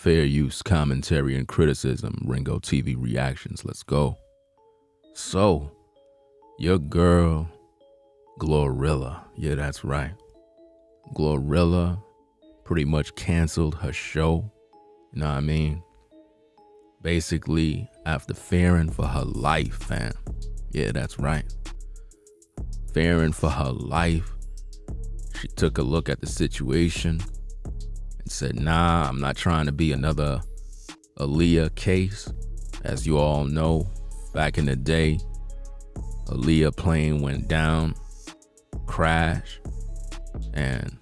Fair use, commentary, and criticism. Ringo TV reactions. Let's go. So, your girl, Glorilla. Yeah, that's right. Glorilla pretty much canceled her show. You know what I mean? Basically, after fearing for her life, fam. Yeah, that's right. Fearing for her life. She took a look at the situation and said, nah, I'm not trying to be another Aaliyah Case. As you all know, back in the day, Aaliyah plane went down, crashed, and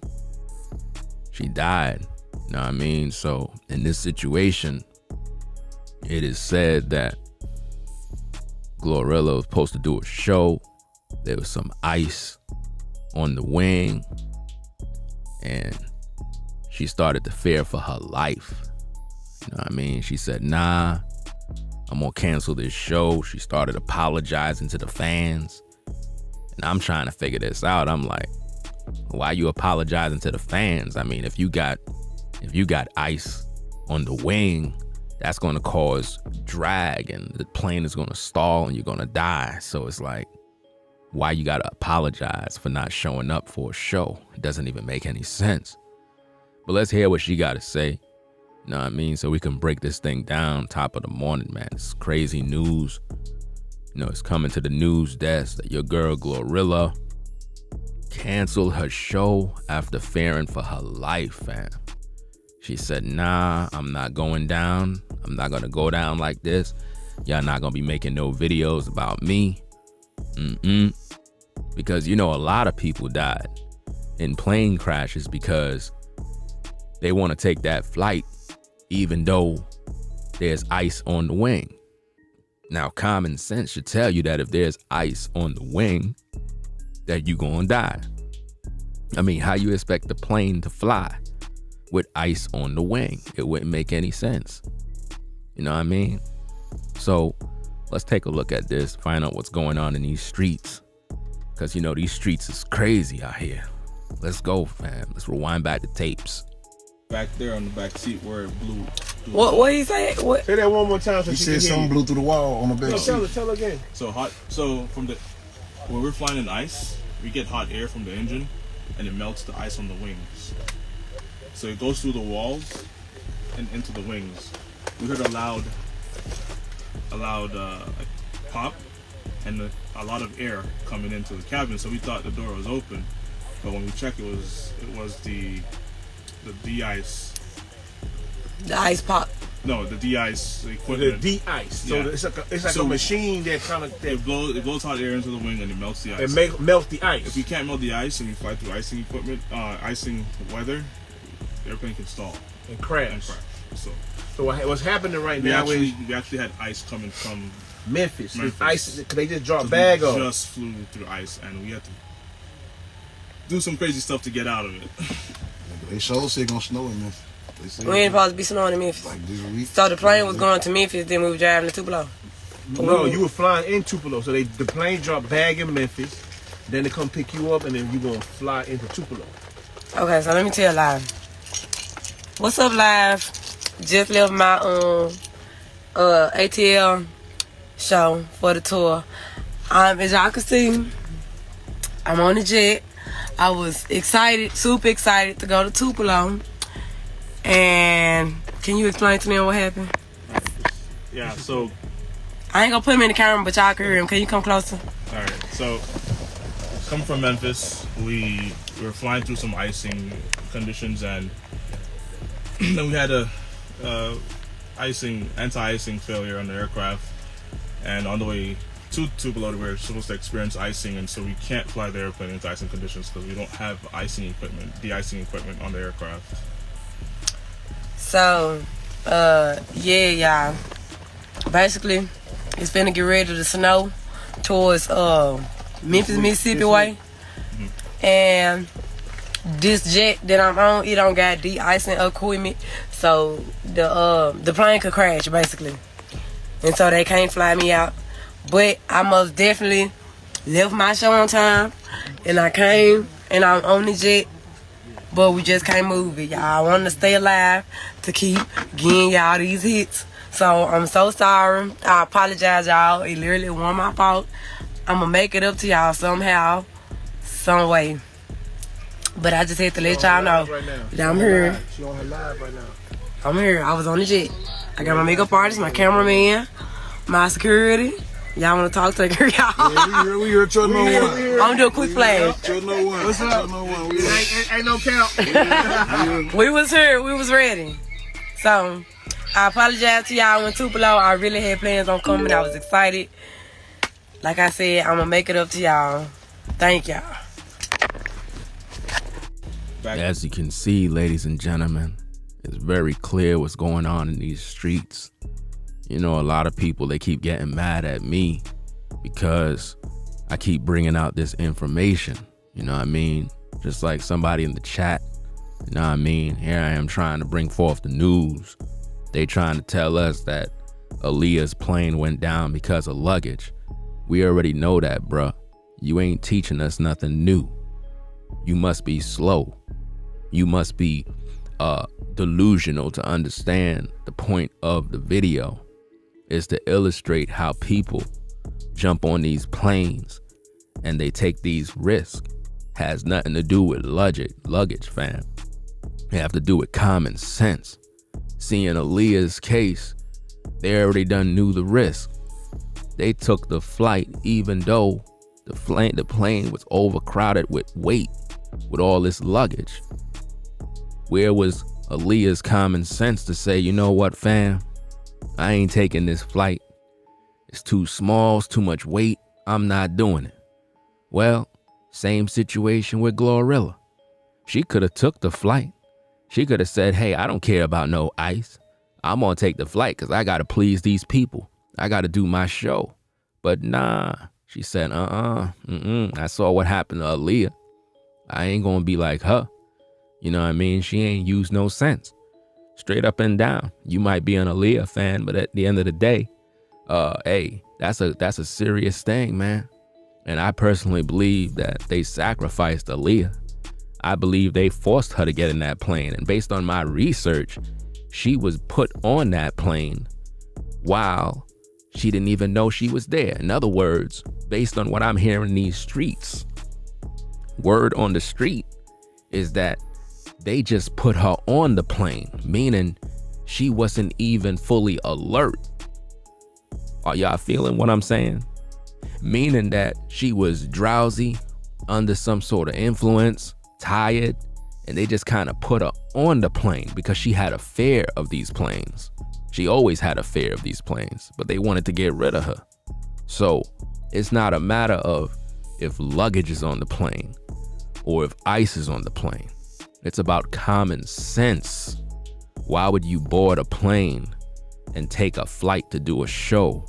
she died. You know what I mean? So in this situation, it is said that Glorilla was supposed to do a show. There was some ice on the wing, and she started to fear for her life. You know what I mean? She said, nah, I'm gonna cancel this show. She started apologizing to the fans. And I'm trying to figure this out. I'm like, why are you apologizing to the fans? I mean, if you got ice on the wing, that's gonna cause drag and the plane is gonna stall and you're gonna die. So it's like, why you gotta apologize for not showing up for a show? It doesn't even make any sense. But let's hear what she gotta say. You know what I mean? So we can break this thing down. Top of the morning, man. It's crazy news. You know, it's coming to the news desk that your girl Glorilla canceled her show after fearing for her life, fam. She said, nah, I'm not going down. I'm not gonna go down like this. Y'all not gonna be making no videos about me. Because, you know, a lot of people died in plane crashes because they want to take that flight even though there's ice on the wing. Now, common sense should tell you that if there's ice on the wing, that you're gonna die. I mean, how you expect the plane to fly with ice on the wing? It wouldn't make any sense. You know what I mean? So let's take a look at this, find out what's going on in these streets. Because, you know, these streets is crazy out here. Let's go, fam. Let's rewind back the tapes. Back there on the back seat where it blew. What he say? What? Say that one more time. So you said something blew through the wall on the back seat. Tell again. So when we're flying in ice, we get hot air from the engine and it melts the ice on the wings. So it goes through the walls and into the wings. We heard a loud pop and a lot of air coming into the cabin. So we thought the door was open, but when we checked, it was the de-ice. The ice pop. No, the de-ice equipment. The de-ice. So Yeah. it's like a machine that kind of It blows hot air into the wing and it melts the ice. it melts the ice. If you can't melt the ice and you fly through icing equipment, icing weather, the airplane can stall and crash. and crash. So what's happening right we now is actually had ice coming from Memphis. Memphis. Ice, cause they just dropped we bag off. just flew through ice and we had to do some crazy stuff to get out of it. They sure say gonna snow in Memphis. They say We ain't supposed to be snowing in Memphis. like this week. So the plane was going to Memphis, then we were driving to Tupelo. No, you were flying in Tupelo. So the plane dropped bag in Memphis. Then they come pick you up, and then you gonna fly into Tupelo. Okay, so let me tell Live. What's up, Live? Just left my ATL show for the tour. As y'all can see, I'm on the jet. I was excited, super excited to go to Tupelo. And can you explain to me what happened? Yeah, so I ain't gonna put him in the camera, but y'all can hear him. Can you come closer? all right, so come from Memphis. We were flying through some icing conditions and then we had a anti-icing failure on the aircraft, and on the way to Tupelo, we were supposed to experience icing, and so we can't fly the airplane into icing conditions because we don't have de-icing equipment on the aircraft. So, yeah, y'all. Basically, it's finna get ready to snow towards Memphis, Mississippi way. And this jet that I'm on, it don't got de-icing equipment, so the plane could crash basically, and so they can't fly me out. But I most definitely left my show on time, and I came and I'm on the jet. but we just can't move it, y'all. I want to stay alive to keep getting y'all these hits. So I'm so sorry. I apologize, y'all. It literally wasn't my fault. I'm going to make it up to y'all somehow, some way. But I just had to let y'all know that I'm here. She on her live right now. I'm here. I was on the jet. I got my makeup artist, my cameraman, my security. Y'all want to talk to the girl, y'all? Yeah, we here. Tell no one. I'm going to do a quick flash. Tell no one. What's up? Tell no one. Ain't no count. We was here. We was ready. So, I apologize to y'all when Tupelo. I really had plans on coming. I was excited. Like I said, I'm going to make it up to y'all. Thank y'all. As you can see, ladies and gentlemen, it's very clear what's going on in these streets. You know, a lot of people, they keep getting mad at me because I keep bringing out this information. You know what I mean? Just like somebody in the chat, you know what I mean? Here I am trying to bring forth the news. They trying to tell us that Aaliyah's plane went down because of luggage. We already know that, bruh. You ain't teaching us nothing new. You must be slow. You must be delusional to understand the point of the video is to illustrate how people jump on these planes and they take these risks. Has nothing to do with luggage, fam. It have to do with common sense. Seeing Aaliyah's case, they already done knew the risk. They took the flight even though the plane was overcrowded with weight, with all this luggage. Where was Aaliyah's common sense to say, you know what, fam? I ain't taking this flight. It's too small, it's too much weight. I'm not doing it. Well, same situation with Glorilla. She could have took the flight. She could have said, hey, I don't care about no ice. I'm gonna take the flight because I gotta please these people. I gotta do my show. But nah, she said, I saw what happened to Aaliyah. I ain't gonna be like her. You know what I mean? She ain't used no sense. Straight up and down. You might be an Aaliyah fan, but at the end of the day, hey, that's a serious thing, man. And I personally believe that they sacrificed Aaliyah. I believe they forced her to get in that plane. And based on my research, she was put on that plane while she didn't even know she was there. In other words, based on what I'm hearing in these streets, word on the street is that they just put her on the plane, meaning she wasn't even fully alert. Are y'all feeling what I'm saying? Meaning that she was drowsy, under some sort of influence, tired, and they just kind of put her on the plane because she had a fear of these planes. She always had a fear of these planes, but they wanted to get rid of her. So it's not a matter of if luggage is on the plane or if ice is on the plane. It's about common sense. Why would you board a plane and take a flight to do a show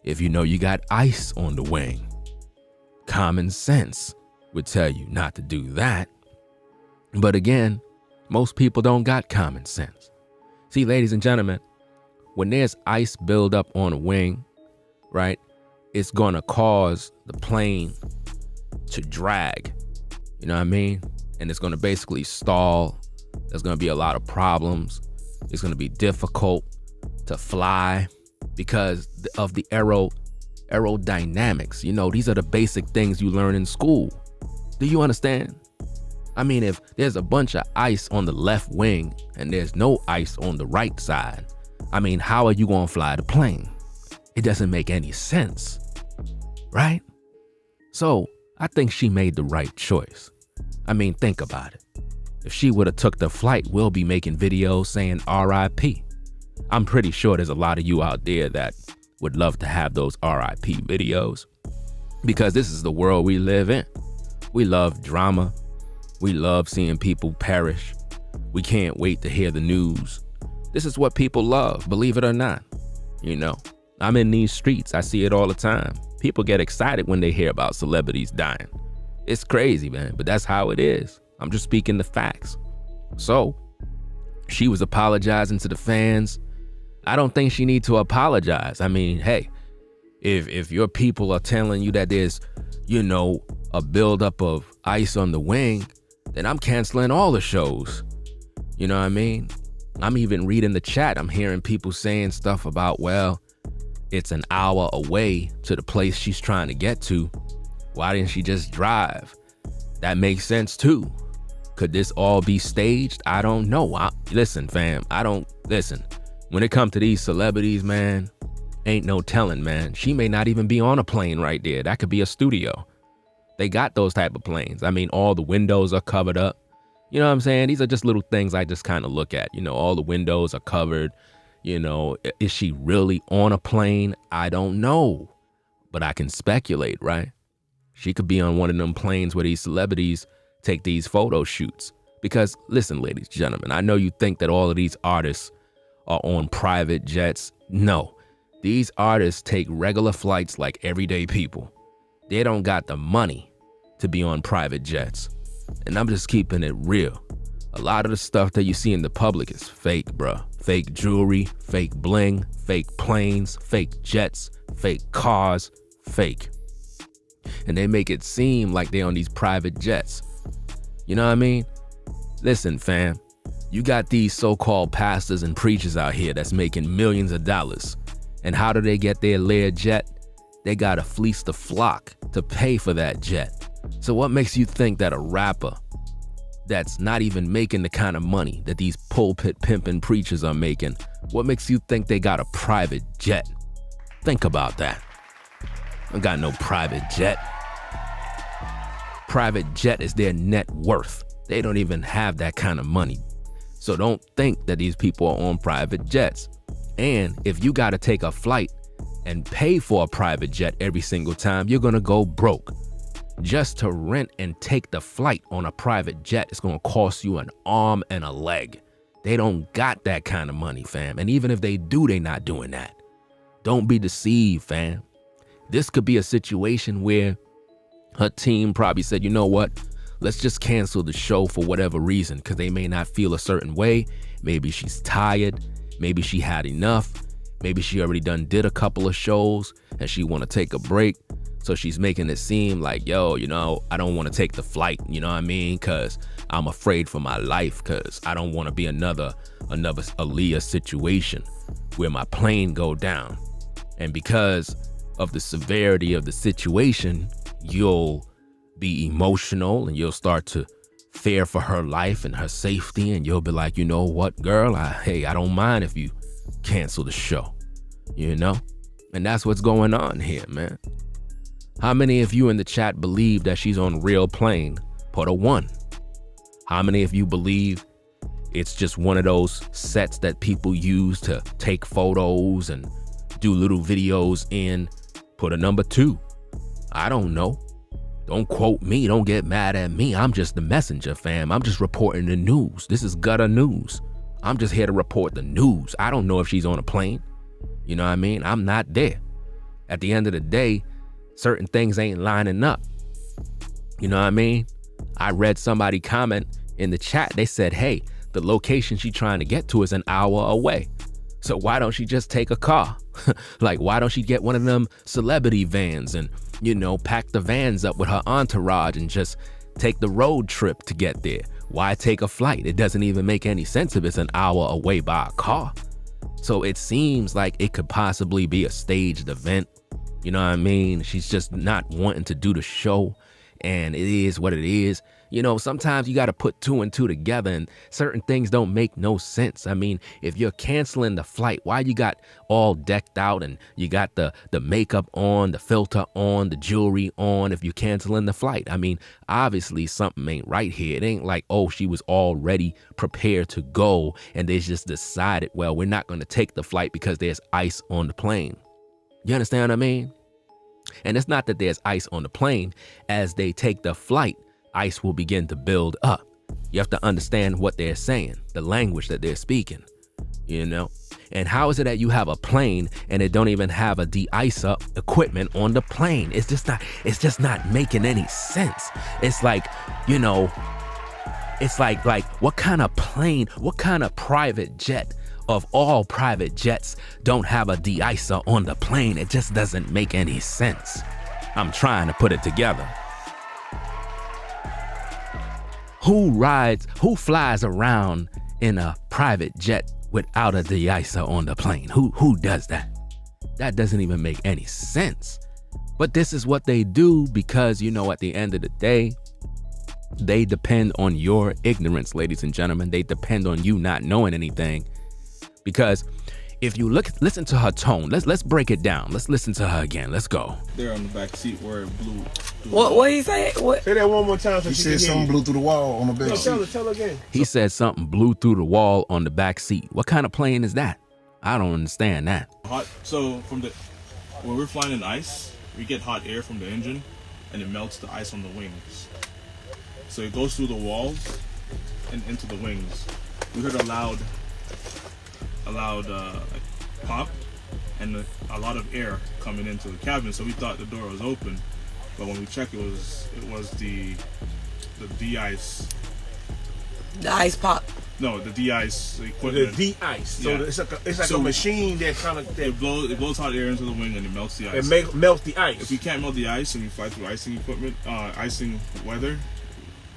if you know you got ice on the wing? Common sense would tell you not to do that. But again, most people don't got common sense. See, ladies and gentlemen, when there's ice buildup on a wing, right, it's gonna cause the plane to drag. You know what I mean? And it's gonna basically stall. There's gonna be a lot of problems. It's gonna be difficult to fly because of the aerodynamics. You know, these are the basic things you learn in school. Do you understand? I mean, if there's a bunch of ice on the left wing and there's no ice on the right side, I mean, how are you gonna fly the plane? It doesn't make any sense, right? So I think she made the right choice. I mean, think about it. If she would have took the flight, we'll be making videos saying RIP. I'm pretty sure there's a lot of you out there that would love to have those RIP videos because this is the world we live in. We love drama. We love seeing people perish. We can't wait to hear the news. This is what people love, believe it or not. You know, I'm in these streets. I see it all the time. People get excited when they hear about celebrities dying. It's crazy, man, but that's how it is. I'm just speaking the facts. So she was apologizing to the fans. I don't think she need to apologize. I mean, hey, if your people are telling you that there's, you know, a buildup of ice on the wing, then I'm canceling all the shows. You know what I mean? I'm even reading the chat. I'm hearing people saying stuff about, well, it's an hour away to the place she's trying to get to. Why didn't she just drive? That makes sense too. Could this all be staged? I don't know. Listen, fam, listen. When it comes to these celebrities, man, ain't no telling, man. She may not even be on a plane right there. That could be a studio. They got those type of planes. I mean, all the windows are covered up. You know what I'm saying? These are just little things I just kind of look at. You know, all the windows are covered. You know, is she really on a plane? I don't know. But I can speculate, right? She could be on one of them planes where these celebrities take these photo shoots. Because listen, ladies and gentlemen, I know you think that all of these artists are on private jets. No, these artists take regular flights like everyday people. They don't got the money to be on private jets. And I'm just keeping it real. A lot of the stuff that you see in the public is fake, bruh. Fake jewelry, fake bling, fake planes, fake jets, fake cars, fake. And they make it seem like they're on these private jets. You know what I mean? Listen, fam, you got these so-called pastors and preachers out here that's making millions of dollars. And how do they get their Lear jet? They gotta fleece the flock to pay for that jet. So what makes you think that a rapper that's not even making the kind of money that these pulpit pimping preachers are making, what makes you think they got a private jet? Think about that. I got no private jet. Private jet is their net worth. They don't even have that kind of money. So don't think that these people are on private jets. And if you gotta take a flight and pay for a private jet every single time, you're gonna go broke. Just to rent and take the flight on a private jet is gonna cost you an arm and a leg. They don't got that kind of money, fam. And even if they do, they not doing that. Don't be deceived, fam. This could be a situation where her team probably said, you know what? Let's just cancel the show for whatever reason, because they may not feel a certain way. Maybe she's tired. Maybe she had enough. Maybe she already did a couple of shows and she want to take a break. So she's making it seem like, yo, you know, I don't want to take the flight, you know what I mean? Because I'm afraid for my life, because I don't want to be another Aaliyah situation where my plane go down. And because of the severity of the situation, you'll be emotional and you'll start to fear for her life and her safety. And you'll be like, you know what, girl, I don't mind if you cancel the show, you know? And that's what's going on here, man. How many of you in the chat believe that she's on a real plane? Put a 1. How many of you believe it's just one of those sets that people use to take photos and do little videos in? Put a number 2. I don't know. Don't quote me. Don't get mad at me. I'm just the messenger, fam. I'm just reporting the news. This is gutter news. I'm just here to report the news. I don't know if she's on a plane. You know what I mean? I'm not there. At the end of the day, certain things ain't lining up. You know what I mean? I read somebody comment in the chat. They said, hey, the location she's trying to get to is an hour away. So why don't she just take a car? Like, why don't she get one of them celebrity vans and, you know, pack the vans up with her entourage and just take the road trip to get there? Why take a flight? It doesn't even make any sense if it's an hour away by a car. So it seems like it could possibly be a staged event. You know what I mean? She's just not wanting to do the show, and it is what it is. You know, sometimes you got to put 2 and 2 together, and certain things don't make no sense. I mean, if you're canceling the flight, why you got all decked out and you got the makeup on, the filter on, the jewelry on if you're canceling the flight? I mean, obviously something ain't right here. It ain't like, oh, she was already prepared to go and they just decided, well, we're not going to take the flight because there's ice on the plane. You understand what I mean? And it's not that there's ice on the plane. As they take the flight, ice will begin to build up. You have to understand what they're saying, the language that they're speaking, you know? And how is it that you have a plane and it don't even have a de-icer equipment on the plane? It's just not making any sense. It's like, you know, it's like what kind of plane, what kind of private jet of all private jets don't have a de-icer on the plane? It just doesn't make any sense. I'm trying to put it together. who flies around in a private jet without a de-icer on the plane? Who does that? That doesn't even make any sense. But this is what they do because, at the end of the day, they depend on your ignorance, ladies and gentlemen. They depend on you not knowing anything. Because if you listen to her tone, let's break it down. Let's listen to her again. Let's go. There on the back seat where it blew. What he say? What? Say that one more time. So He she said can hear something you. blew through the wall on the back No, seat. tell her again. He said something blew through the wall on the back seat. What kind of plane is that? I don't understand that. Hot. So when we're flying in ice, we get hot air from the engine, and it melts the ice on the wings. So it goes through the walls and into the wings. We heard a loud pop and a lot of air coming into the cabin. So we thought the door was open, but when we checked, it was the de-ice. The ice pop. No, the de-ice The equipment. de-ice. So Yeah. it's like So a machine that kind of It blows hot air into the wing and it melts the ice. melts the ice. If we can't melt the ice and we fly through icing equipment, icing weather,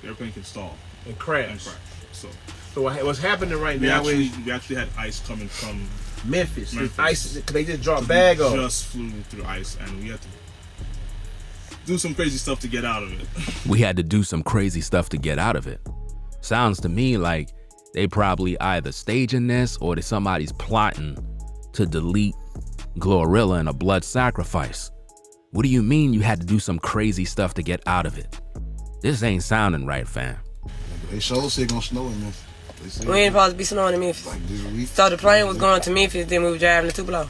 the airplane can stall and crash. and crash. So So what's happening right we now actually is had ice coming from Memphis. The Memphis. ice, they just dropped bag off. just flew through ice, and we had to do some crazy stuff to get out of it. We had to do some crazy stuff to get out of it. Sounds to me like they probably either staging this or that somebody's plotting to delete Glorilla in a blood sacrifice. What do you mean you had to do some crazy stuff to get out of it? This ain't sounding right, fam. They sure said gonna snow in Memphis. They said We ain't supposed to be snowing in Memphis. like this week. So the plane was going to Memphis, then we were driving to Tupelo.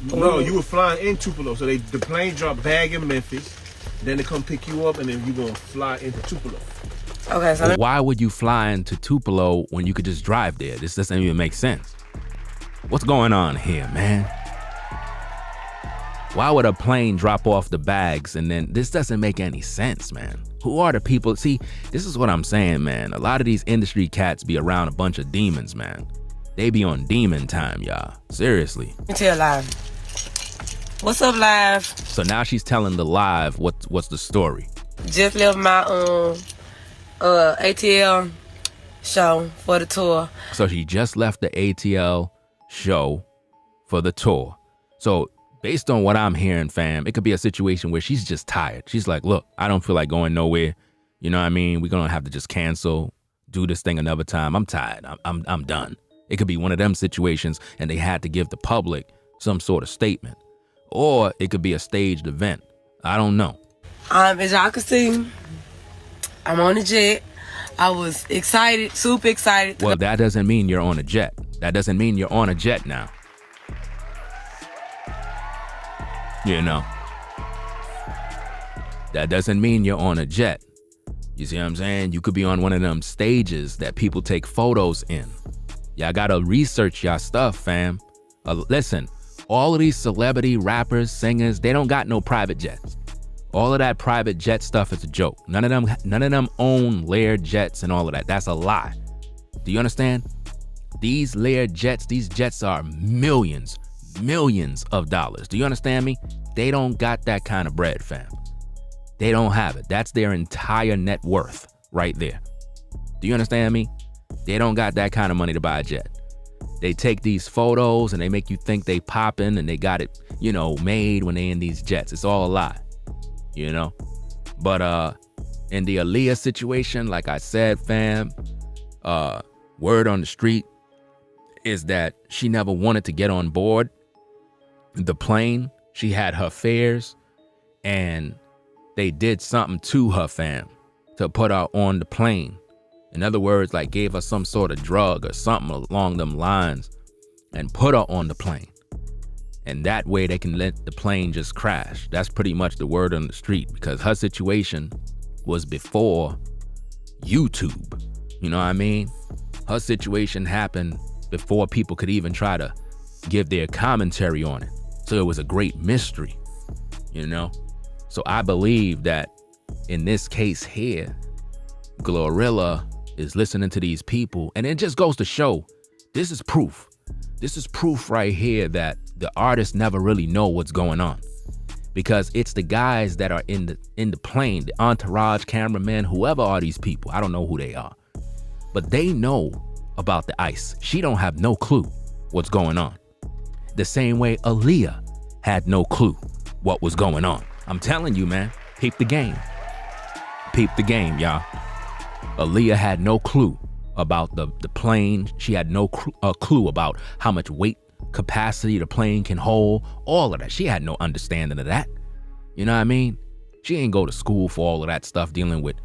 No, you were flying in Tupelo. So the plane dropped bag in Memphis. Then they come pick you up, and then you gonna fly into Tupelo. Okay, so Why would you fly into Tupelo when you could just drive there? This doesn't even make sense. What's going on here, man? Why would a plane drop off the bags and then this doesn't make any sense, man? Who are the people? See, this is what I'm saying, man. A lot of these industry cats be around a bunch of demons, man. They be on demon time, y'all. Seriously. let me tell Live. What's up, Live? So now she's telling the live what's the story. Just left my ATL show for the tour. So she just left the ATL show for the tour. So based on what I'm hearing, fam, it could be a situation where she's just tired. She's like, look, I don't feel like going nowhere. You know what I mean? We're going to have to just cancel, do this thing another time. I'm tired. I'm done. It could be one of them situations and they had to give the public some sort of statement. Or it could be a staged event. I don't know. As y'all can see, I'm on the jet. I was excited, super excited. Well, that doesn't mean you're on a jet. That doesn't mean you're on a jet now. You know. That doesn't mean you're on a jet. You see what I'm saying? You could be on one of them stages that people take photos in. Y'all gotta research y'all stuff, fam. Listen, all of these celebrity rappers, singers, they don't got no private jets. All of that private jet stuff is a joke. None of them own Lear jets and all of that. That's a lie. Do you understand? These Lear jets, these jets are millions of dollars. Do you understand me? They don't got that kind of bread, fam. They don't have it. That's their entire net worth right there. Do you understand me? They don't got that kind of money to buy a jet. They take these photos and they make you think they popping and they got it, made when they in these jets. It's all a lie, But in the Aaliyah situation, like I said, fam, word on the street is that she never wanted to get on board the plane. She had her fares and they did something to her, fam, to put her on the plane. In other words, like gave her some sort of drug or something along them lines and put her on the plane. And that way they can let the plane just crash. That's pretty much the word on the street because her situation was before YouTube. You know what I mean? Her situation happened before people could even try to give their commentary on it. So it was a great mystery, So I believe that in this case here, Glorilla is listening to these people, and it just goes to show, this is proof. This is proof right here that the artists never really know what's going on. because it's the guys that are in the plane, the entourage, cameramen, whoever are these people. I don't know who they are, but they know about the ice. She don't have no clue what's going on. The same way Aaliyah had no clue what was going on. I'm telling you, man, peep the game. Peep the game, y'all. Aaliyah had no clue about the plane. She had no clue about how much weight capacity the plane can hold, all of that. She had no understanding of that. You know what I mean? She ain't go to school for all of that stuff, dealing with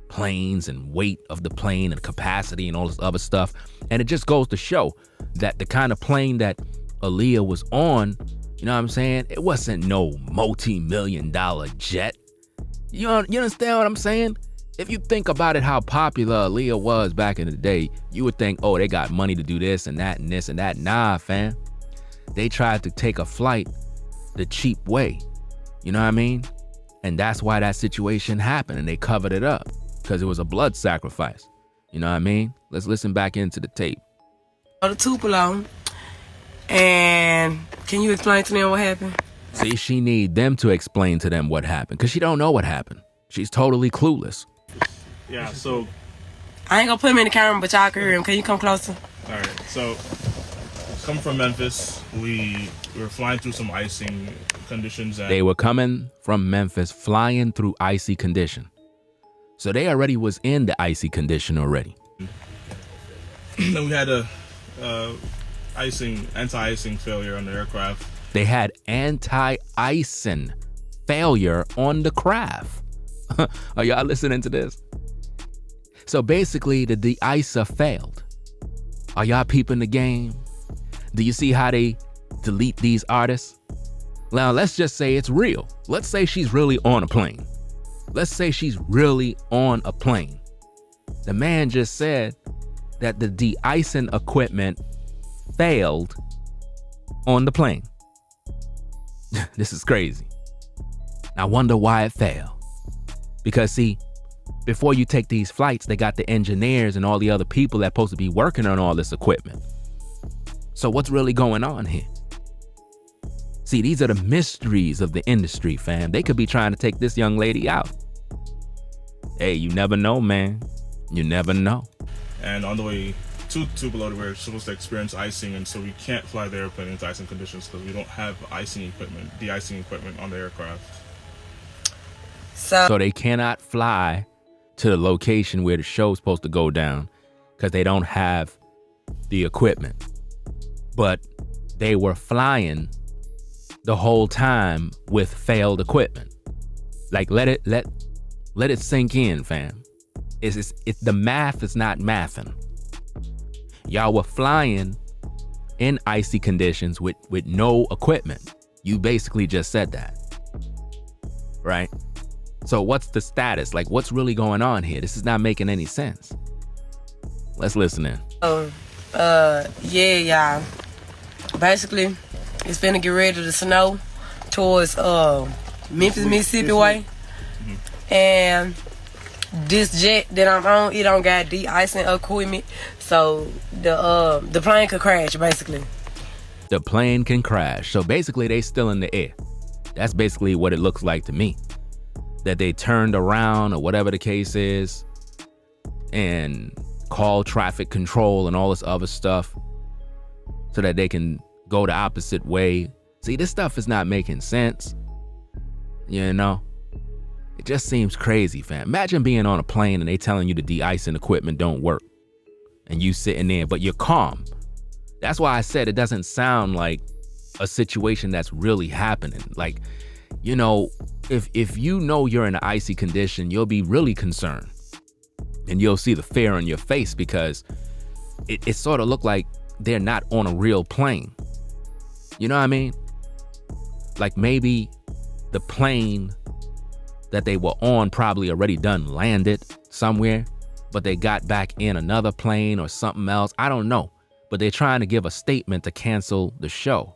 planes and weight of the plane and capacity and all this other stuff. And it just goes to show that the kind of plane that Aaliyah was on, you know what I'm saying? It wasn't no multi-million-dollar jet. You understand what I'm saying? If you think about it, how popular Aaliyah was back in the day, you would think, oh, they got money to do this and that and this and that. Nah, fam. They tried to take a flight the cheap way. You know what I mean? And that's why that situation happened, and they covered it up because it was a blood sacrifice. You know what I mean? Let's listen back into the tape. The Tupelo. And can you explain to them what happened? See, she need them to explain to them what happened because she don't know what happened. She's totally clueless. Yeah, so... I ain't gonna put him in the camera, but y'all can hear him. Can you come closer? All right, so coming from Memphis, we were flying through some icing conditions. They were coming from Memphis, flying through icy condition. So they already was in the icy condition already. Then we had a anti-icing failure on the aircraft. They had anti-icing failure on the craft. Are y'all listening to this? So basically, the de-icer failed. Are y'all peeping the game? Do you see how they delete these artists? Now, let's just say it's real. Let's say she's really on a plane. Let's say she's really on a plane. The man just said that the de-icing equipment failed on the plane. This is crazy. I wonder why it failed. Because see, before you take these flights, they got the engineers and all the other people that's supposed to be working on all this equipment. So what's really going on here? See, these are the mysteries of the industry, fam. They could be trying to take this young lady out. Hey, you never know, man. You never know. And on the way to Tupelo, we're supposed to experience icing, and so we can't fly the airplane into icing conditions because we don't have icing equipment, de-icing equipment on the aircraft. So they cannot fly to the location where the show's supposed to go down because they don't have the equipment. But they were flying the whole time with failed equipment. Like, let it sink in, fam. The math is not mathing. Y'all were flying in icy conditions with no equipment. You basically just said that, right? So what's the status? Like, what's really going on here? This is not making any sense. Let's listen in. Yeah, y'all. Basically, it's finna get ready to snow towards Memphis, Mississippi way. And this jet that I'm on, it don't got de-icing equipment, so the plane could crash, basically. The plane can crash. So basically, they still in the air. That's basically what it looks like to me. That they turned around or whatever the case is and called traffic control and all this other stuff so that they can go the opposite way. See, this stuff is not making sense. You know? It just seems crazy, fam. Imagine being on a plane and they telling you the de-icing equipment don't work and you sitting there, but you're calm. That's why I said it doesn't sound like a situation that's really happening. Like, you know, if you know you're in an icy condition, you'll be really concerned and you'll see the fear on your face because it sort of looked like they're not on a real plane. You know what I mean? Like maybe the plane that they were on probably already done landed somewhere, but they got back in another plane or something else. I don't know, but they're trying to give a statement to cancel the show.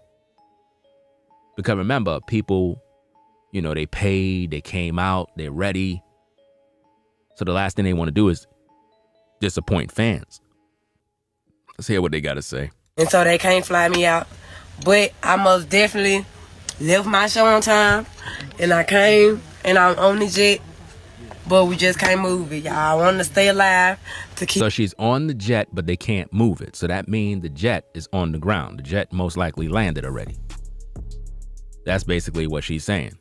Because remember, people, you know, they paid, they came out, they're ready. So the last thing they want to do is disappoint fans. Let's hear what they got to say. And so they can't fly me out. But I most definitely left my show on time. and I came, and I'm on the jet, but we just can't move it, y'all. I want to stay alive to keep. So she's on the jet, but they can't move it. So that means the jet is on the ground. The jet most likely landed already. That's basically what she's saying.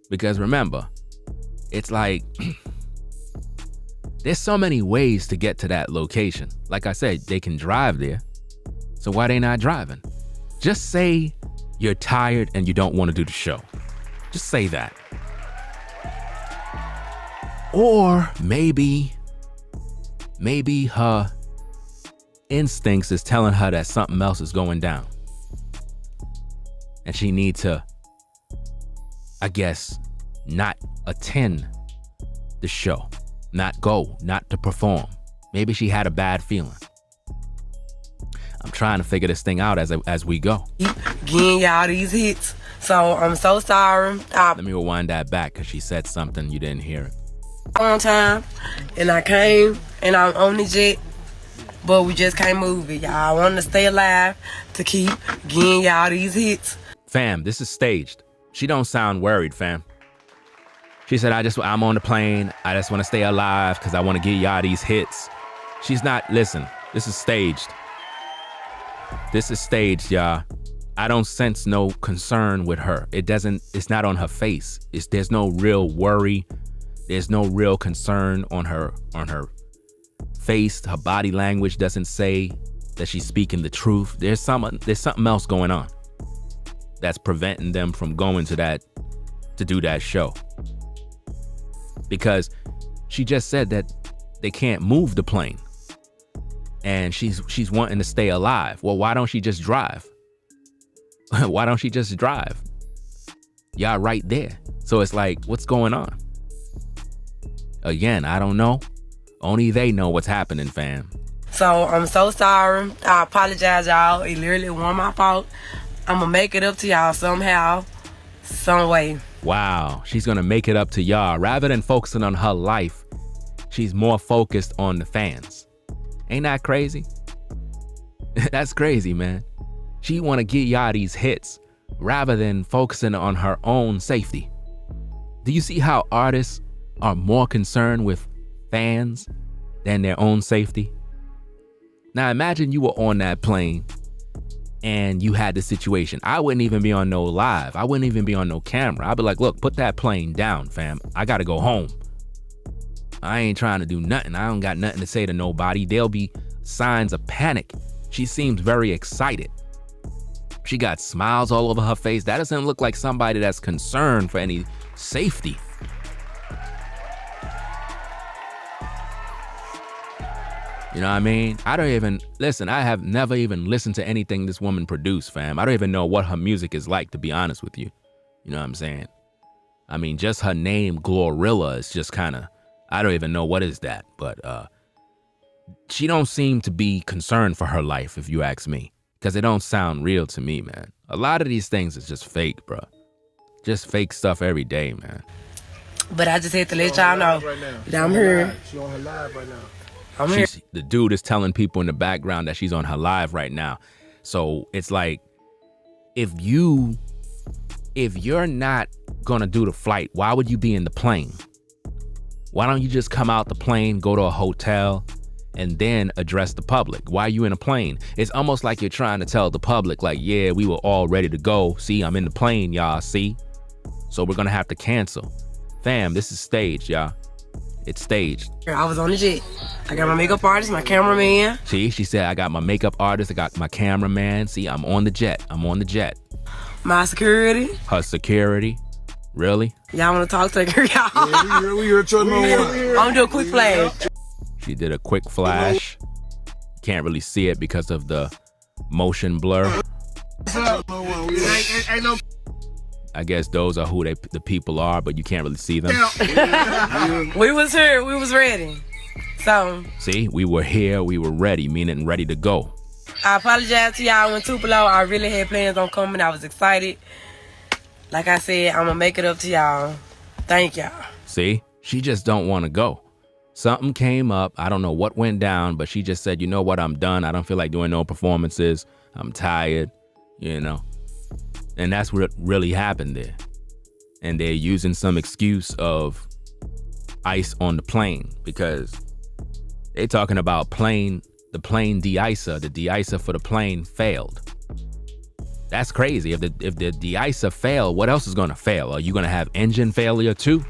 Because remember, it's like, there's so many ways to get to that location. Like I said, they can drive there. So why they not driving? Just say you're tired and you don't want to do the show. Just say that. Or maybe her instincts is telling her that something else is going down. And she need to, I guess, not attend the show, not go, not to perform. Maybe she had a bad feeling. I'm trying to figure this thing out as we go. Getting y'all these hits, so I'm so sorry. Let me rewind that back because she said something, you didn't hear it. On time, and I came, and I'm on the jet, but we just can't move it, y'all. I want to stay alive to keep getting y'all these hits. Fam, this is staged. She don't sound worried, fam. She said, I'm on the plane. I just want to stay alive because I want to get y'all these hits. She's not, listen, this is staged. This is staged, y'all. I don't sense no concern with her. It's not on her face. There's no real worry. There's no real concern on her face. Her body language doesn't say that she's speaking the truth. There's something else going on that's preventing them from going to do that show. Because she just said that they can't move the plane. And she's wanting to stay alive. Well, why don't she just drive? Why don't she just drive? Y'all right there. So it's like, what's going on? Again, I don't know. Only they know what's happening, fam. So I'm so sorry. I apologize, y'all. It literally wasn't my fault. I'm gonna make it up to y'all somehow, some way. Wow, she's gonna make it up to y'all. Rather than focusing on her life, she's more focused on the fans. Ain't that crazy? That's crazy, man. She wanna get y'all these hits rather than focusing on her own safety. Do you see how artists are more concerned with fans than their own safety? Now imagine you were on that plane and you had the situation. I wouldn't even be on no live. I wouldn't even be on no camera. I'd be like, look, put that plane down, fam. I gotta go home. I ain't trying to do nothing. I don't got nothing to say to nobody. There'll be signs of panic. She seems very excited. She got smiles all over her face. That doesn't look like somebody that's concerned for any safety. You know what I mean? I have never even listened to anything this woman produced, fam. I don't even know what her music is like, to be honest with you. You know what I'm saying? I mean, just her name, Glorilla, is just kind of, I don't even know what is that. But she don't seem to be concerned for her life, if you ask me. Because it don't sound real to me, man. A lot of these things is just fake, bro. Just fake stuff every day, man. But I just had to let y'all know that I'm here. She on her live right now. I'm here. The dude is telling people in the background that she's on her live right now. So it's like, if you're not gonna do the flight, why would you be in the plane? Why don't you just come out the plane, go to a hotel, and then address the public? Why are you in a plane? It's almost like you're trying to tell the public, like, yeah, we were all ready to go. See, I'm in the plane, y'all, see? So we're gonna have to cancel. Fam, this is staged, y'all. It's staged. I was on the jet. I got my makeup artist, my cameraman. See, she said, I got my makeup artist, I got my cameraman. See, I'm on the jet. My security. Her security. Really? Y'all want to talk to her, y'all? Yeah, we heard your number one. I'm gonna do a quick flash. She did a quick flash. Can't really see it because of the motion blur. Ain't no. I guess those are who the people are, but you can't really see them. We was here. We was ready. So. See, we were here. We were ready, meaning ready to go. I apologize to y'all. Went too below. I really had plans on coming. I was excited. Like I said, I'm gonna make it up to y'all. Thank y'all. See, she just don't want to go. Something came up. I don't know what went down, but she just said, you know what? I'm done. I don't feel like doing no performances. I'm tired, you know. And that's what really happened there. and they're using some excuse of ice on the plane because they're talking about the plane de-icer. The de-icer for the plane failed. That's crazy. If the de-icer failed, what else is going to fail? Are you going to have engine failure too?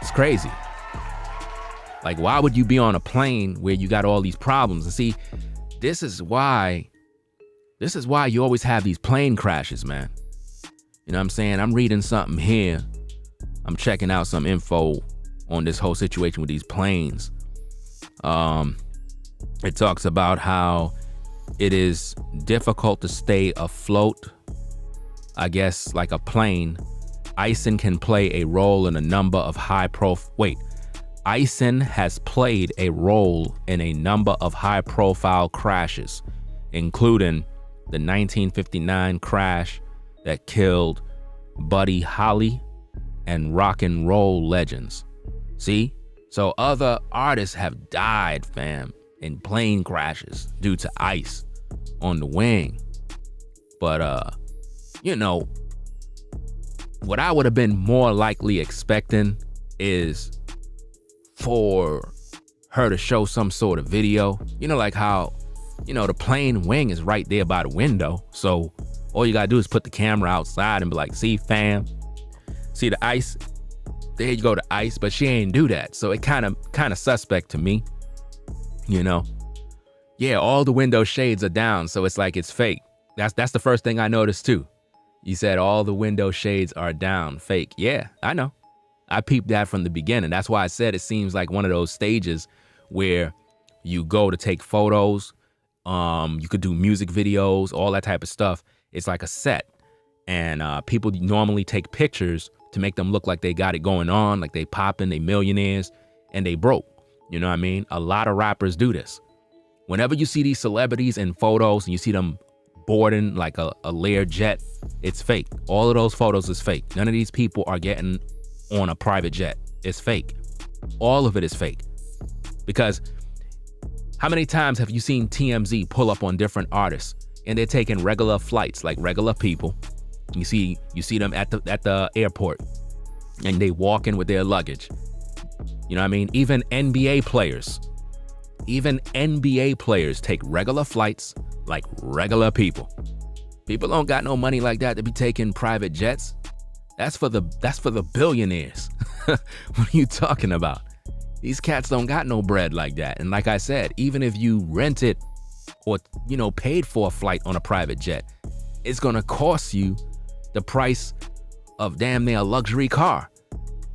It's crazy. Like, why would you be on a plane where you got all these problems? And see, this is why you always have these plane crashes, man. You know what I'm saying? I'm reading something here. I'm checking out some info on this whole situation with these planes. It talks about how it is difficult to stay afloat. I guess like a plane, icing can play a role in a number of icing has played a role in a number of high-profile crashes, including the 1959 crash that killed Buddy Holly and rock and roll legends. See? So other artists have died, fam, in plane crashes due to ice on the wing. But, you know, what I would have been more likely expecting is for her to show some sort of video. You know, like how, you know, the plane wing is right there by the window. So all you gotta do is put the camera outside and be like, see, fam, see the ice? There you go, the ice. But she ain't do that. So it kind of suspect to me, you know? Yeah, all the window shades are down. So it's like it's fake. That's the first thing I noticed too. You said all the window shades are down, fake. Yeah, I know. I peeped that from the beginning. That's why I said it seems like one of those stages where you go to take photos. You could do music videos, all that type of stuff. It's like a set. And people normally take pictures to make them look like they got it going on, like they popping, they millionaires, and they broke. You know what I mean? A lot of rappers do this. Whenever you see these celebrities in photos and you see them boarding like a Lear jet, it's fake. All of those photos is fake. None of these people are getting on a private jet. It's fake. All of it is fake. Because how many times have you seen TMZ pull up on different artists and they're taking regular flights, like regular people? You see them at the airport and they walk in with their luggage. You know what I mean? Even NBA players take regular flights like regular people. People don't got no money like that to be taking private jets. That's for the billionaires. What are you talking about? These cats don't got no bread like that. And like I said, even if you rented or, you know, paid for a flight on a private jet, it's gonna cost you the price of damn near a luxury car.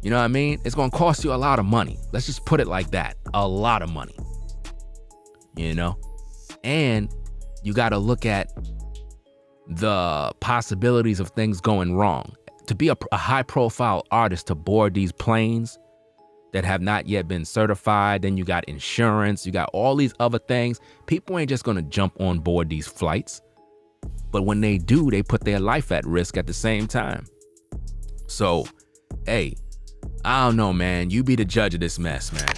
You know what I mean? It's gonna cost you a lot of money. Let's just put it like that. A lot of money. You know? And you gotta look at the possibilities of things going wrong. To be a high-profile artist to board these planes that have not yet been certified, then you got insurance, you got all these other things. People ain't just gonna jump on board these flights. But when they do, they put their life at risk at the same time. So, hey, I don't know, man. You be the judge of this mess, man.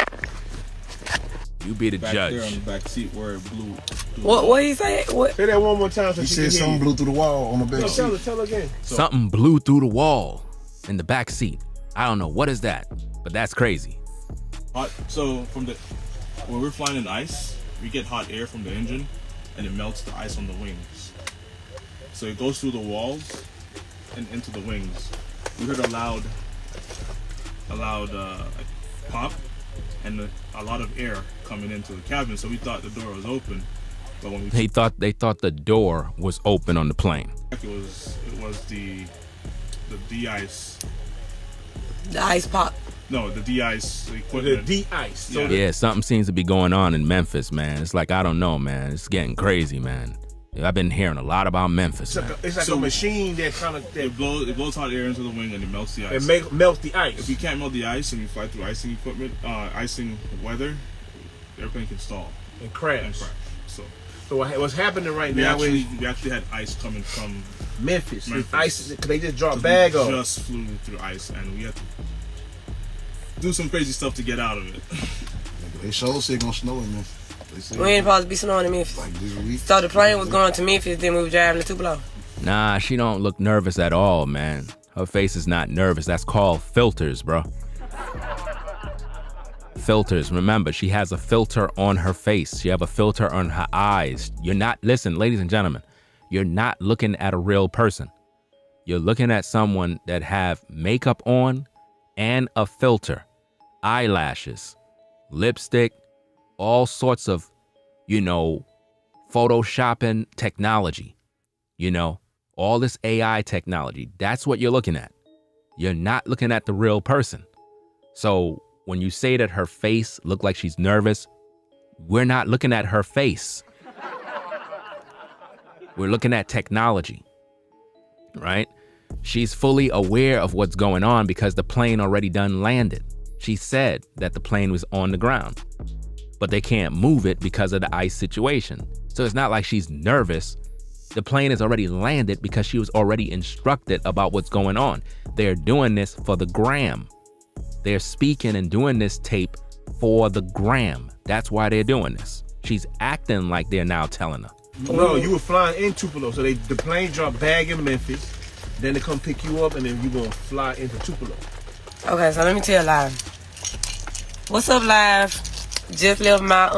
You be the back judge. There on the back seat where it blew. What he say? What? Say that one more time. So He she said can hear something you. blew through the wall on the back seat. Tell her again. Something blew through the wall in the back seat. I don't know. What is that? But that's crazy. So when we're flying in ice, we get hot air from the engine and it melts the ice on the wings. So it goes through the walls and into the wings. We heard a loud pop and a lot of air coming into the cabin. So we thought the door was open, but when They thought the door was open on the plane. it was the de-ice. The ice pop. No, the de-ice The equipment. de-ice. So Yeah. Yeah, something seems to be going on in Memphis, man. It's like, I don't know, man. It's getting crazy, man. I've been hearing a lot about Memphis, man. it's like So- a machine that kind of It blows hot air into the wing and it melts the ice. melts the ice. If you can't melt the ice and you fly through icing equipment, icing weather, the airplane can stall and and crash. crash. So So what's happening right we now is actually had ice coming from Memphis. Memphis. Ice, cause they just dropped we bag off. just flew through ice and we had to do some crazy stuff to get out of it. They sure said gonna snow in Memphis. They said We ain't supposed to be snowing in Memphis. like this week. So the plane was going to Memphis, then we were driving to Tupelo. Nah, she don't look nervous at all, man. Her face is not nervous. That's called filters, bro. Filters. Remember, she has a filter on her face. She have a filter on her eyes. You're not, listen, ladies and gentlemen, you're not looking at a real person. You're looking at someone that have makeup on and a filter, eyelashes, lipstick, all sorts of, Photoshopping technology, all this AI technology. That's what you're looking at. You're not looking at the real person. So when you say that her face looked like she's nervous, we're not looking at her face. We're looking at technology, right? She's fully aware of what's going on because the plane already done landed. She said that the plane was on the ground, but they can't move it because of the ice situation. So it's not like she's nervous. The plane is already landed because she was already instructed about what's going on. They're doing this for the gram. They're speaking and doing this tape for the gram. That's why they're doing this. She's acting like they're now telling her. No, you were flying in Tupelo. So the plane dropped bag in Memphis. Then they come pick you up, and then you're going to fly into Tupelo. Okay, so let me tell Live. What's up, Live? Just left my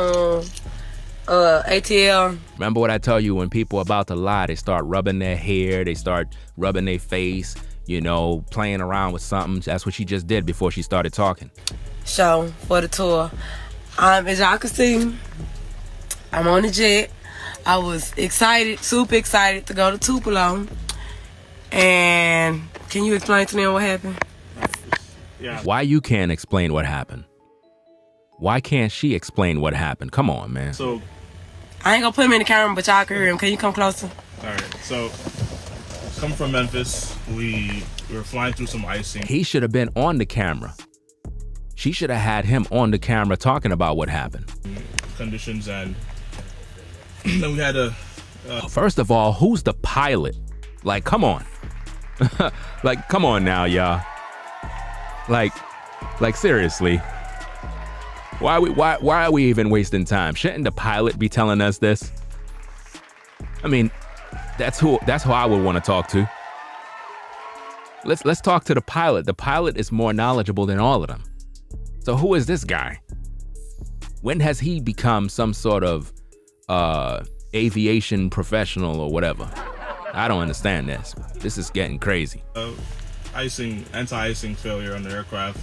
ATL. Remember what I tell you, when people are about to lie, they start rubbing their hair, they start rubbing their face, playing around with something. That's what she just did before she started talking. Show for the tour. As y'all can see, I'm on the jet. I was excited, super excited to go to Tupelo. And can you explain to them what happened? Yeah. Why you can't explain what happened? Why can't she explain what happened? Come on, man. So I ain't gonna put him in the camera, but y'all can hear him. Can you come closer? all right. So come from Memphis. We were flying through some icing. He should have been on the camera. She should have had him on the camera talking about what happened. Conditions, and then we had a. First of all, who's the pilot? Like, come on. Like, come on now, y'all. Like seriously. Why are we even wasting time? Shouldn't the pilot be telling us this? I mean, that's who I would want to talk to. Let's talk to the pilot. The pilot is more knowledgeable than all of them. So who is this guy? When has he become some sort of aviation professional or whatever? I don't understand this. This is getting crazy. Anti-icing failure on the aircraft,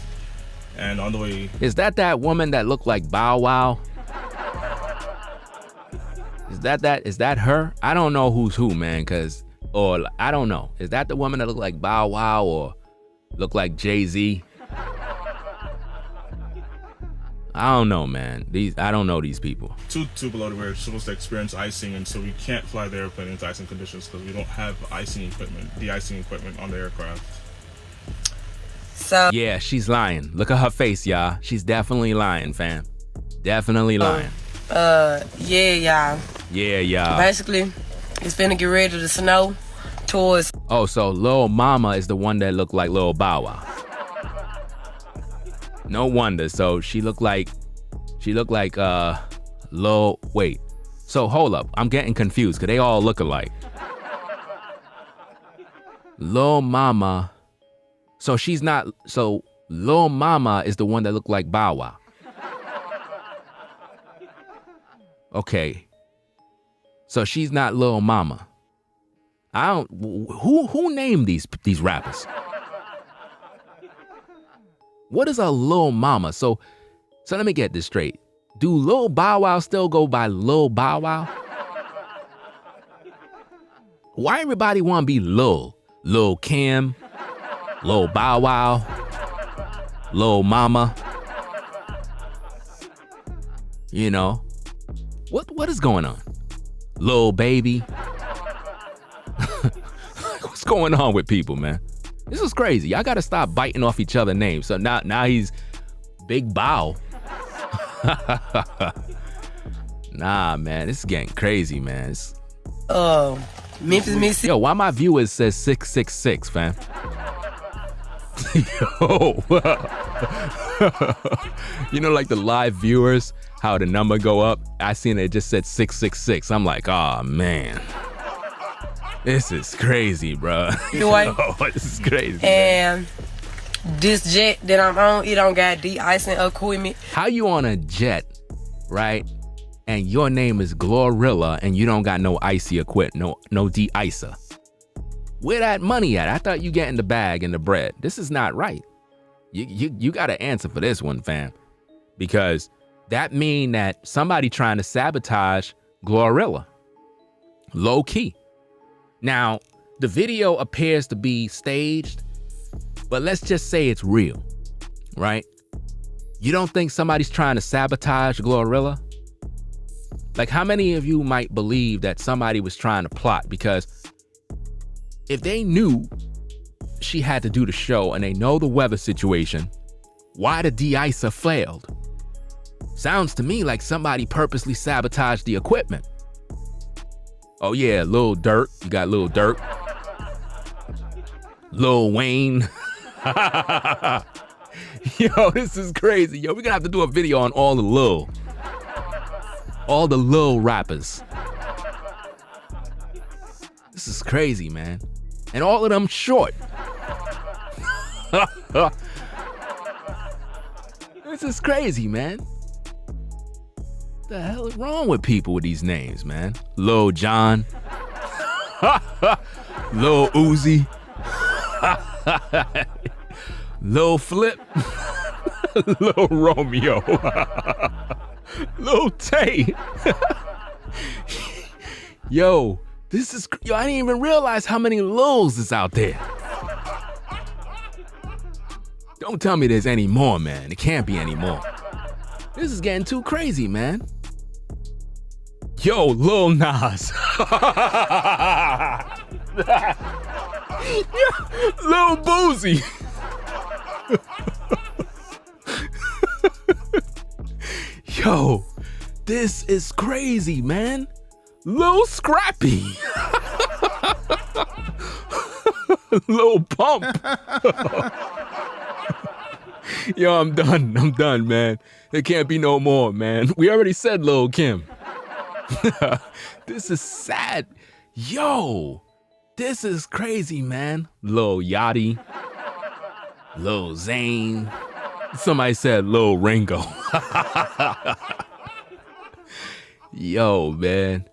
and on the way. Is that woman that looked like Bow Wow? Is that her? I don't know who's who, man, or I don't know. Is that the woman that looked like Bow Wow or looked like Jay-Z? I don't know, man. I don't know these people. Tupelo, we're supposed to experience icing, and so we can't fly the airplane into icing conditions because we don't have de-icing equipment on the aircraft. So yeah, she's lying. Look at her face, y'all. She's definitely lying, fam. Definitely lying. Yeah, y'all. Yeah, y'all. Basically, it's finna get ready to snow towards. Oh, so Lil Mama is the one that looked like Lil Bow Wow. No wonder. So she looked like Lil. Wait. So hold up. I'm getting confused because they all look alike. Lil Mama. So she's not. So Lil Mama is the one that looked like Bow Wow. Okay. So she's not Lil Mama. I don't. Who named these rappers? What is a Lil Mama? So let me get this straight. Do Lil Bow Wow still go by Lil Bow Wow? Why everybody want to be Lil? Lil Kim, Lil Bow Wow, Lil Mama? What is going on? Lil Baby? What's going on with people, man? This is crazy. Y'all gotta stop biting off each other's names. So now he's Big Bow. Nah, man, this is getting crazy, man. Memphis, Mississippi. Yo, why my viewers says 666, fam? Yo. Like the live viewers, how the number go up? I seen it just said 666. I'm like, oh man. This is crazy, bro. This is crazy. And this jet that I'm on, it don't got de-icing equipment. How you on a jet, right? And your name is Glorilla and you don't got no icy equipment, no de-icer. Where that money at? I thought you getting the bag and the bread. This is not right. You got to answer for this one, fam. Because that mean that somebody trying to sabotage Glorilla. Low key. Now, the video appears to be staged, but let's just say it's real, right? You don't think somebody's trying to sabotage Glorilla? Like, how many of you might believe that somebody was trying to plot? Because if they knew she had to do the show and they know the weather situation, why the de-icer failed? Sounds to me like somebody purposely sabotaged the equipment. Oh yeah, Lil Durk. You got Lil Durk. Lil Wayne. Yo, this is crazy. Yo, we're gonna have to do a video on all the Lil rappers. This is crazy, man. And all of them short. This is crazy, man. What the hell is wrong with people with these names, man? Lil John. Lil Uzi. Lil Flip. Lil Romeo. Lil Tay. Yo, I didn't even realize how many Lils is out there. Don't tell me there's any more, man. It can't be any more. This is getting too crazy, man. Yo, Lil Nas. Lil Boozy. Yo, this is crazy, man. Lil Scrappy. Lil Pump. Yo, I'm done, man. There can't be no more, man. We already said Lil Kim. This is sad. Yo, this is crazy, man. Lil Yachty. Lil Zane. Somebody said Lil Ringo. Yo, man.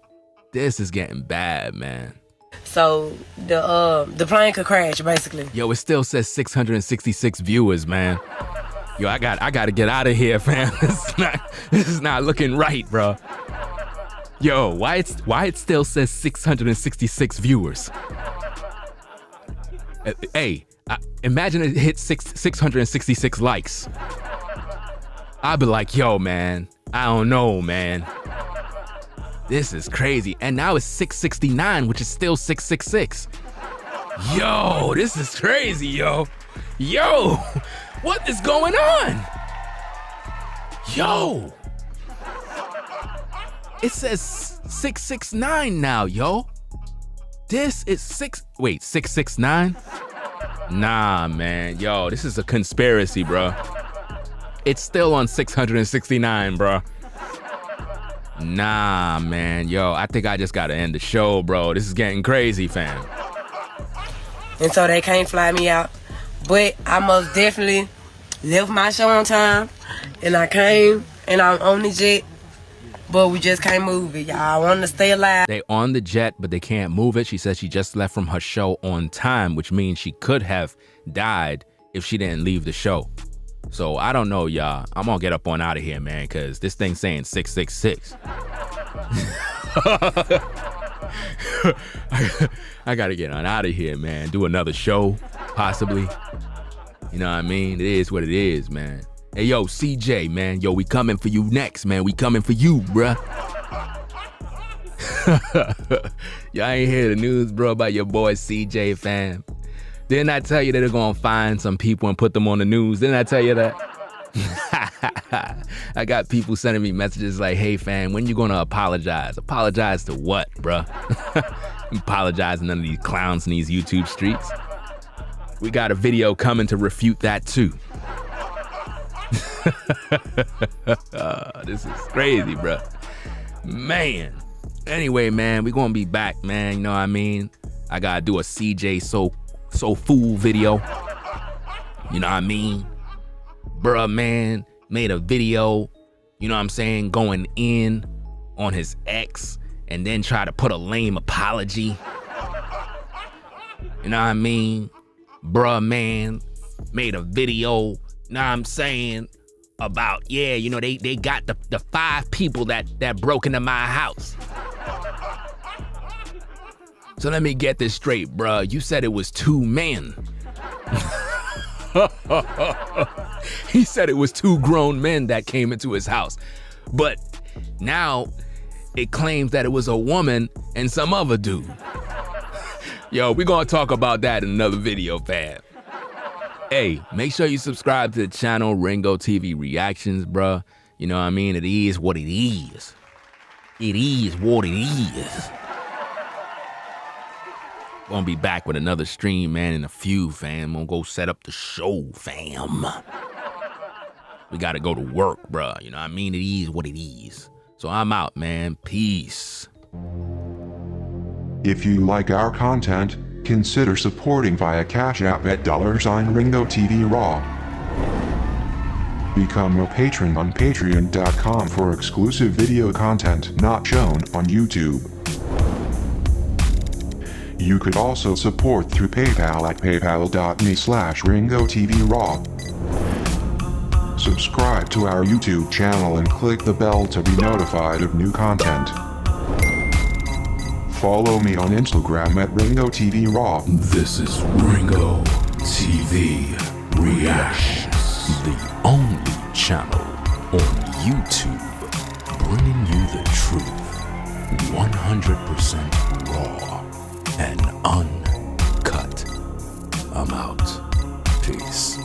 This is getting bad, man. So the plane could crash, basically. Yo, it still says 666 viewers, man. Yo, I got to get out of here, fam. This is not looking right, bro. Yo, why it still says 666 viewers? Hey, imagine it hit 666 likes. I'd be like, yo, man, I don't know, man. This is crazy. And now it's 669, which is still 666. Yo, this is crazy, yo. Yo, what is going on? Yo. It says 669 now, yo. This is 669? Nah, man. Yo, this is a conspiracy, bro. It's still on 669, bro. Nah, man. Yo, I think I just gotta end the show, bro. This is getting crazy, fam. And so they can't fly me out. But I most definitely left my show on time. And I came and I'm on the jet. But we just can't move it, y'all. I want to stay alive. They on the jet, but they can't move it. She says she just left from her show on time, which means she could have died if she didn't leave the show. So I don't know, y'all. I'm gonna get up on out of here, man, because this thing's saying 666. I gotta get on out of here, man. Do another show, possibly. You know what I mean? It is what it is, man. Hey, yo, CJ, man. Yo, we coming for you next, man. We coming for you, bruh. Y'all ain't hear the news, bro, about your boy CJ, fam. Didn't I tell you that they're gonna find some people and put them on the news? Didn't I tell you that? I got people sending me messages like, hey, fam, when you gonna apologize? Apologize to what, bruh? Apologize to none of these clowns in these YouTube streets. We got a video coming to refute that, too. This is crazy, bro. Man. Anyway, man, we're gonna be back, man. You know what I mean? I gotta do a CJ So Fool video. You know what I mean? Bruh, man, made a video, you know what I'm saying, going in on his ex and then try to put a lame apology. You know what I mean? Bruh, man, made a video, you know what I'm saying, about, yeah, you know, they got the 5 people that broke into my house. So let me get this straight, bruh. You said it was 2 men. He said it was 2 grown men that came into his house. But now it claims that it was a woman and some other dude. Yo, we're gonna talk about that in another video, fam. Hey, make sure you subscribe to the channel, Ringo TV Reactions, bruh. You know what I mean? It is what it is. It is what it is. Gonna be back with another stream, man, in a few, fam. Gonna go set up the show, fam. We gotta go to work, bruh. You know what I mean? It is what it is. So I'm out, man. Peace. If you like our content, consider supporting via Cash App at $Ringo TV Raw. Become a patron on patreon.com for exclusive video content not shown on YouTube. You could also support through PayPal at paypal.me/Ringo TV Raw. Subscribe to our YouTube channel and click the bell to be notified of new content. Follow me on Instagram at Ringo TV Raw. This is Ringo TV Reactions, the only channel on YouTube bringing you the truth, 100% raw and uncut. I'm out. Peace.